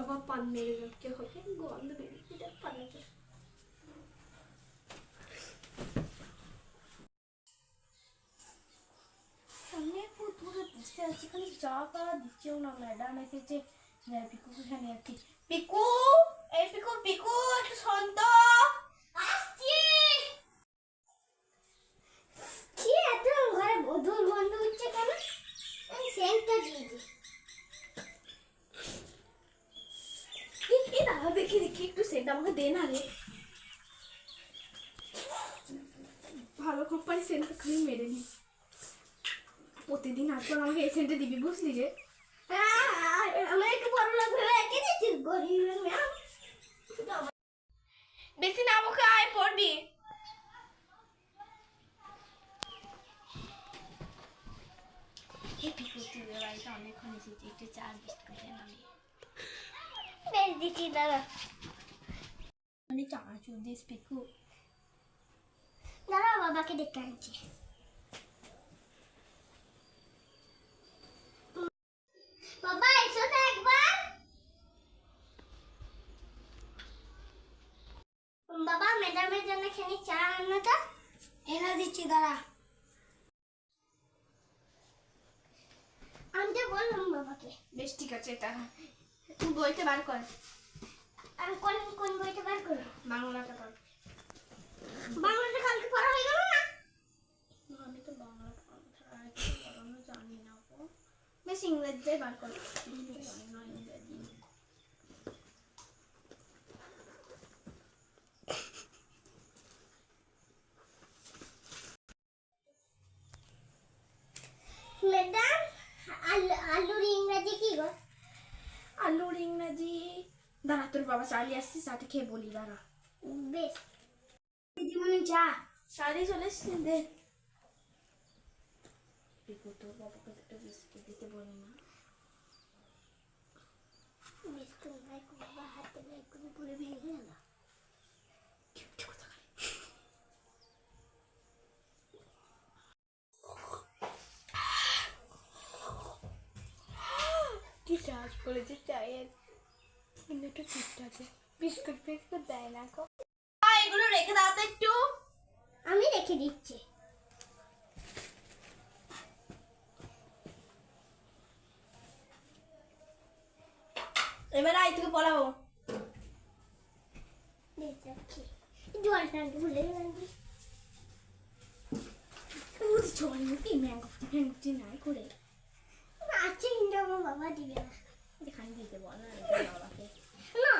বাবা পান মেরে যাচ্ছে হবে গন্ধ বেরিয়ে যাচ্ছে পানিতে। আমি একটু দূরে বসে আছি, খালি চা খাওয়া দিচ্ছেও না। ম্যাডাম এসেছে, পিকুকে এখানে আছি। পিকু, এই পিকু, পিকু একটু শান্ত আসছি। কি এত ঘরে বদল বন্ধ হচ্ছে কেন? আমি সেন্টটা দিয়েছি। দাঁড়া দেখি দেখি একটু সেন্ট আমাকে দে না রে। ভালো কোম্পানি সেন্ট খালি মেরে নি। প্রতিদিন আসবার আমাকে এই সেন্টে দিবি, বুঝলি রে? আমার একটু বড় লাগবে, একে দিচ্ছিস গরিব ম্যাম। বেশি না মুখে আয় পড়বি। বাড়িতে অনেকক্ষণ এসেছি, একটু চা বিস্কুট আমি বেশ দিচ্ছি। দাঁড়া মানে চানাচুর দিস পিকু। দাঁড়া বাবাকে ডেকে আনছি। বাবা এসো তো একবার। বাবা ম্যাডামের জন্য খানি চা আনো তো। এনে দিচ্ছি দাঁড়া। আনতে বললাম বাবাকে। বেশ ঠিক আছে, দাঁড়া তুই বইটা বার কর। আমি কোন কোন বইটা বার করব? বাংলাটা কর। বাংলাটা কালকে পড়া হয়ে গেল না? আমি তো বাংলাটা পড়ানো জানি না গো। বেশ ইংরেজিতে বার কর। জানি না ইংরেজি। ম্যাডাম আলুর ইংরেজি কি গো? আলুর ইংরেজি দাঁড়া, তোর বাবা চালিয়ে আসছি, চাটা খেয়ে বলি দাঁড়া। বেশ দিদিমণি চা চালিয়ে চলে এসছি। দে পিকু, তোর বাবাকে একটা বিস্কুট দিতে বলি না। বিস্কুট নাই বাবা, হাতে একটু পুরো ভেঙে গেল। কি চার্জ করেছে চায়ের কিন্তু একটু চিপটা আছে। বিস্কুট ফিস্কুট দেয় না। এগুলো রেখে দাও তো একটু। আমি রেখে দিচ্ছি। এবার আই তোকে পড়াবো। জলটা ভুলে গেলাম। জল মুখি ম্যাঙ্গো নাই করে আছে কিন্তু আমার বাবা দিবে না। এখানে দিতে বল না বাবাকে। না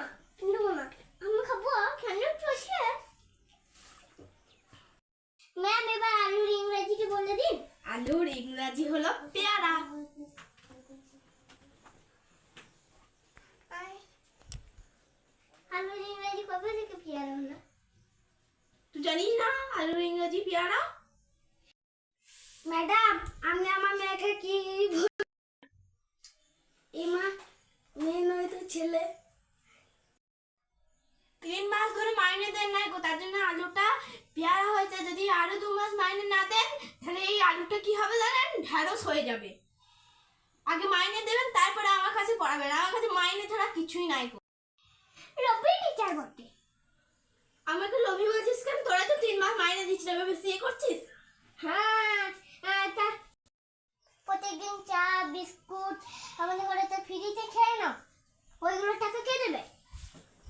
দেবো না, আমি খাবো। কেন চলছে ম্যাম? এবার আলুর ইংরেজিকে বলে দিন। আলুর ইংরেজি হলো পেয়ারা। আলুর ইংরেজি কবে থেকে পেয়ারা হলো? তুই জানিস না আলুর ইংরেজি পেয়ারা? ম্যাডাম আমি আমার মেয়েকে কি মা মেয়ে নয় তো ছেলে। 3 মাস ধরে মাইনে দেন নাই গো, তার জন্য আলুটা পেয়ারা হয়েছে। যদি আরো 2 মাস মাইনে না দেন তাহলে এই আলুটা কি হবে জানেন? ঢ্যাঁড়স হয়ে যাবে। আগে মাইনে দেবেন, তারপরে আমার কাছে পড়াবেন। আমার কাছে মাইনে ছাড়া কিছুই নাই গো। লোভী টিচার বটে। আমাকে লোভী বলছিস কেন? তোরা তো 3 মাস মাইনে দিচ্ছিস, না বেশি করছিস। হ্যাঁ তা প্রত্যেকদিন চা বিস্কুট আমাদের ঘরে তো ফ্রিতে খেয়ে না, ওইগুলো টাকা কে দেবে?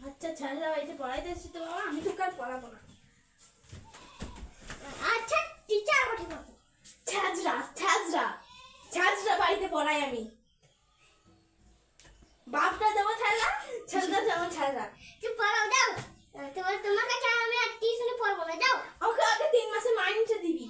আচ্ছা ছাড়া বাড়িতে পড়াইতে এসেছি তো বাবা, আমি তোকে আর পড়াবো না। আচ্ছা টিচার বটে বাবু। ছাজরা ছাজরা ছাজরা বাড়িতে পড়াই আমি। বাপটা যেমন ছাজরা, ছাজরা যেমন ছাজরা। তুই পড়াও দাও। তোমার কাছে আমি আর টিউশনে পড়বো না, যাও। ওকে আগে 3 মাসে মাইনেটা দিবি।